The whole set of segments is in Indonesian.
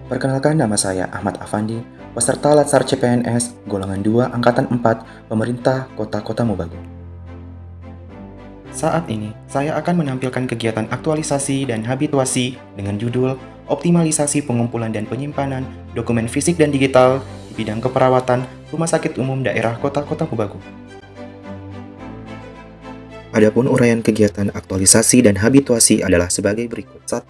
Perkenalkan, nama saya Ahmad Afandi, peserta Latsar CPNS golongan 2 angkatan 4 Pemerintah Kota Mobagu. Saat ini, saya akan menampilkan kegiatan aktualisasi dan habituasi dengan judul Optimalisasi Pengumpulan dan Penyimpanan Dokumen Fisik dan Digital di bidang keperawatan Rumah Sakit Umum Daerah Kota Mobagu. Adapun uraian kegiatan aktualisasi dan habituasi adalah sebagai berikut. 1.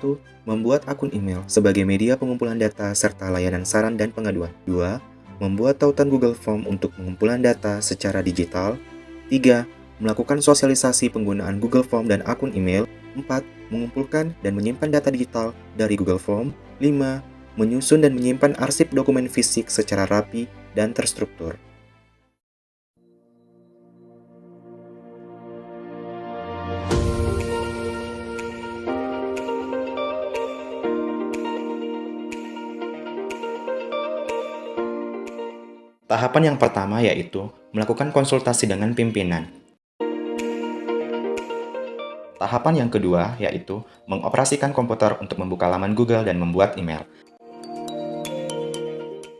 Membuat akun email sebagai media pengumpulan data serta layanan saran dan pengaduan. 2. Membuat tautan Google Form untuk pengumpulan data secara digital. 3. Melakukan sosialisasi penggunaan Google Form dan akun email. 4. Mengumpulkan dan menyimpan data digital dari Google Form. 5. Menyusun dan menyimpan arsip dokumen fisik secara rapi dan terstruktur. Tahapan yang pertama yaitu melakukan konsultasi dengan pimpinan. Tahapan yang kedua yaitu mengoperasikan komputer untuk membuka laman Google dan membuat email.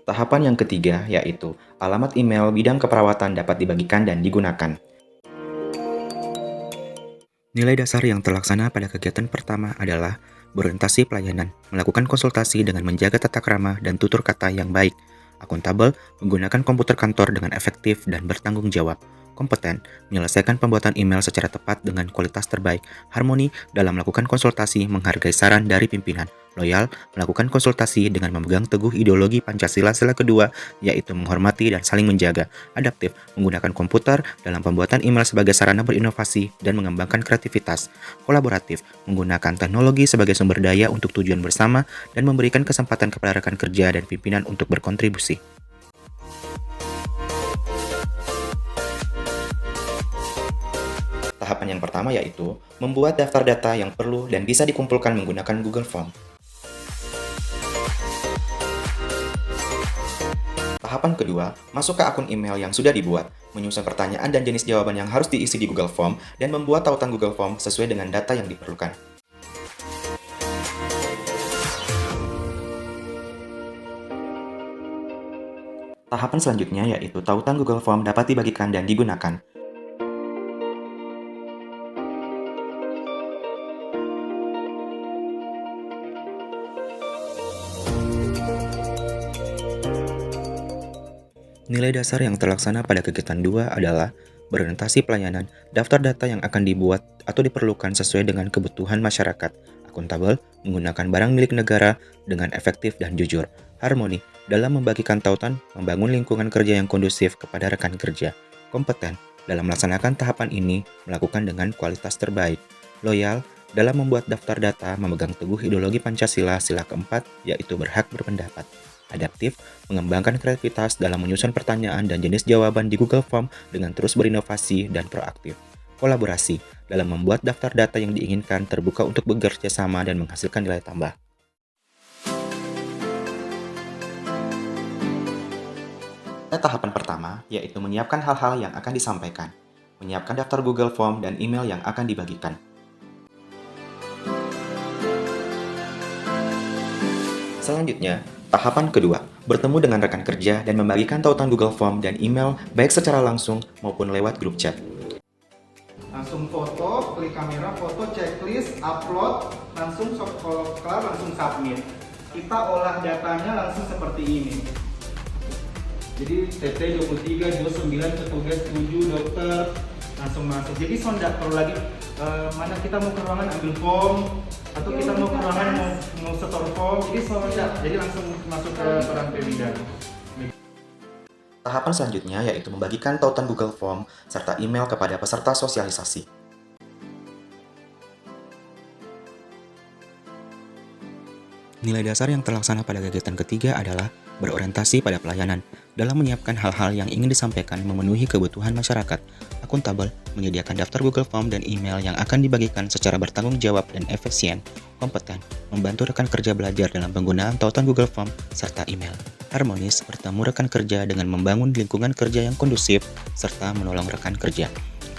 Tahapan yang ketiga yaitu alamat email bidang keperawatan dapat dibagikan dan digunakan. Nilai dasar yang terlaksana pada kegiatan pertama adalah berorientasi pelayanan, melakukan konsultasi dengan menjaga tata krama dan tutur kata yang baik, akuntabel, menggunakan komputer kantor dengan efektif dan bertanggung jawab, kompeten, menyelesaikan pembuatan email secara tepat dengan kualitas terbaik, harmoni dalam melakukan konsultasi, menghargai saran dari pimpinan, loyal, melakukan konsultasi dengan memegang teguh ideologi Pancasila sila kedua, yaitu menghormati dan saling menjaga, adaptif, menggunakan komputer dalam pembuatan email sebagai sarana berinovasi dan mengembangkan kreativitas, kolaboratif, menggunakan teknologi sebagai sumber daya untuk tujuan bersama dan memberikan kesempatan kepada rekan kerja dan pimpinan untuk berkontribusi. Tahapan yang pertama yaitu membuat daftar data yang perlu dan bisa dikumpulkan menggunakan Google Form. Tahapan kedua, masuk ke akun email yang sudah dibuat, menyusun pertanyaan dan jenis jawaban yang harus diisi di Google Form, dan membuat tautan Google Form sesuai dengan data yang diperlukan. Tahapan selanjutnya yaitu tautan Google Form dapat dibagikan dan digunakan. Nilai dasar yang terlaksana pada kegiatan 2 adalah berorientasi pelayanan, daftar data yang akan dibuat atau diperlukan sesuai dengan kebutuhan masyarakat, akuntabel, menggunakan barang milik negara dengan efektif dan jujur, harmoni, dalam membagikan tautan, membangun lingkungan kerja yang kondusif kepada rekan kerja, kompeten, dalam melaksanakan tahapan ini, melakukan dengan kualitas terbaik, loyal, dalam membuat daftar data, memegang teguh ideologi Pancasila sila keempat, yaitu berhak berpendapat. Adaptif, mengembangkan kreativitas dalam menyusun pertanyaan dan jenis jawaban di Google Form dengan terus berinovasi dan proaktif. Kolaborasi, dalam membuat daftar data yang diinginkan terbuka untuk bekerja sama dan menghasilkan nilai tambah. Pada tahapan pertama, yaitu menyiapkan hal-hal yang akan disampaikan. Menyiapkan daftar Google Form dan email yang akan dibagikan. Selanjutnya, tahapan kedua, bertemu dengan rekan kerja dan membagikan tautan Google Form dan email baik secara langsung maupun lewat grup chat. Langsung foto, klik kamera, foto, checklist, upload, langsung kalau kelar langsung submit. Kita olah datanya langsung seperti ini. Jadi TT 23, 29, petugas 7, dokter langsung masuk. Jadi tidak perlu lagi mana kita mau ke ruangan ambil form atau kita mau ke ruangan mau setor form. Jadi jadi langsung masuk ke peran Pemida. Tahapan selanjutnya yaitu membagikan tautan Google Form serta email kepada peserta sosialisasi. Nilai dasar yang terlaksana pada kegiatan ketiga adalah berorientasi pada pelayanan, dalam menyiapkan hal-hal yang ingin disampaikan memenuhi kebutuhan masyarakat, akuntabel, menyediakan daftar Google Form dan email yang akan dibagikan secara bertanggung jawab dan efisien, kompeten, membantu rekan kerja belajar dalam penggunaan tautan Google Form serta email, harmonis, bertemu rekan kerja dengan membangun lingkungan kerja yang kondusif, serta menolong rekan kerja,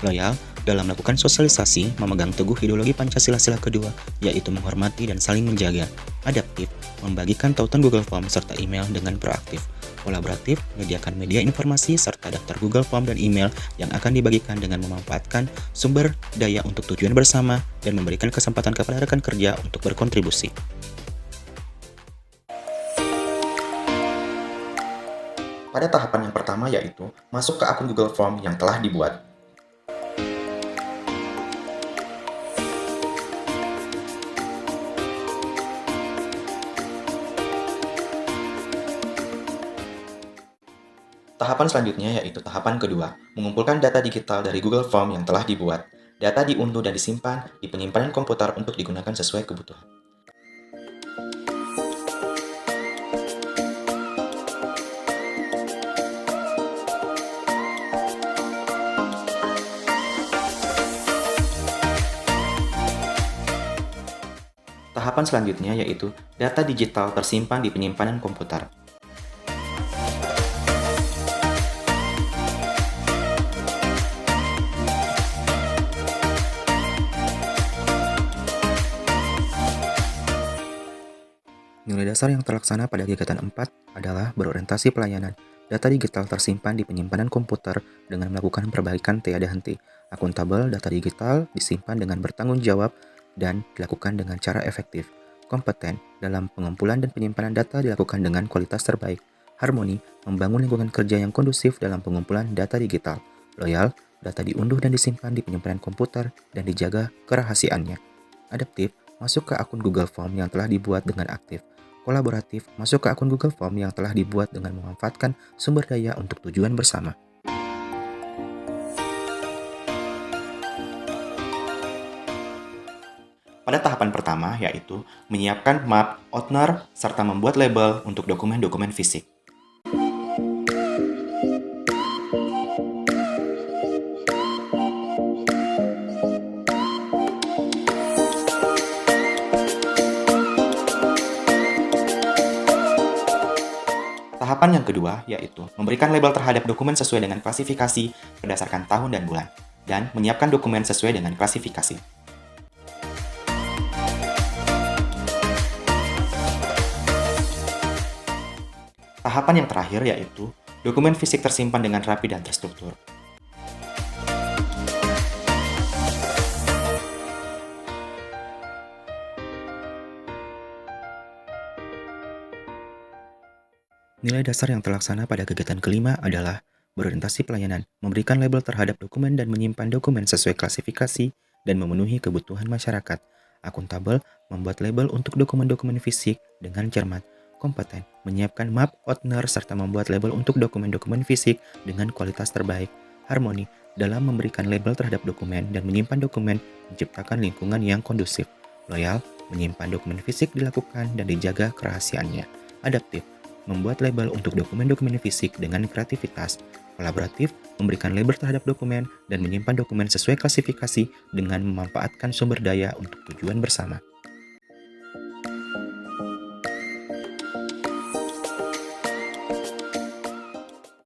loyal, dalam melakukan sosialisasi, memegang teguh ideologi Pancasila sila kedua, yaitu menghormati dan saling menjaga, Adaptif, membagikan tautan Google Form serta email dengan proaktif. Kolaboratif, menyediakan media informasi serta daftar Google Form dan email yang akan dibagikan dengan memanfaatkan sumber daya untuk tujuan bersama dan memberikan kesempatan kepada rekan kerja untuk berkontribusi. Pada tahapan yang pertama yaitu masuk ke akun Google Form yang telah dibuat. Tahapan selanjutnya yaitu tahapan kedua, mengumpulkan data digital dari Google Form yang telah dibuat. Data diunduh dan disimpan di penyimpanan komputer untuk digunakan sesuai kebutuhan. Tahapan selanjutnya yaitu data digital tersimpan di penyimpanan komputer. Nilai dasar yang terlaksana pada kegiatan 4 adalah berorientasi pelayanan. Data digital tersimpan di penyimpanan komputer dengan melakukan perbaikan tiada henti. Akuntabel, data digital disimpan dengan bertanggung jawab dan dilakukan dengan cara efektif. Kompeten, dalam pengumpulan dan penyimpanan data dilakukan dengan kualitas terbaik. Harmoni, membangun lingkungan kerja yang kondusif dalam pengumpulan data digital. Loyal, data diunduh dan disimpan di penyimpanan komputer dan dijaga kerahasiaannya. Adaptif, masuk ke akun Google Form yang telah dibuat dengan aktif. Kolaboratif, masuk ke akun Google Form yang telah dibuat dengan memanfaatkan sumber daya untuk tujuan bersama. Pada tahapan pertama, yaitu menyiapkan map, owner, serta membuat label untuk dokumen-dokumen fisik. Tahapan yang kedua yaitu memberikan label terhadap dokumen sesuai dengan klasifikasi berdasarkan tahun dan bulan, dan menyiapkan dokumen sesuai dengan klasifikasi. Tahapan yang terakhir yaitu dokumen fisik tersimpan dengan rapi dan terstruktur. Nilai dasar yang terlaksana pada kegiatan kelima adalah berorientasi pelayanan, memberikan label terhadap dokumen dan menyimpan dokumen sesuai klasifikasi dan memenuhi kebutuhan masyarakat. Akuntabel, membuat label untuk dokumen-dokumen fisik dengan cermat. Kompeten, menyiapkan map, owner, serta membuat label untuk dokumen-dokumen fisik dengan kualitas terbaik. Harmoni, dalam memberikan label terhadap dokumen dan menyimpan dokumen, menciptakan lingkungan yang kondusif. Loyal, menyimpan dokumen fisik dilakukan dan dijaga kerahasiaannya. Adaptif, membuat label untuk dokumen-dokumen fisik dengan kreativitas. Kolaboratif, memberikan label terhadap dokumen dan menyimpan dokumen sesuai klasifikasi dengan memanfaatkan sumber daya untuk tujuan bersama.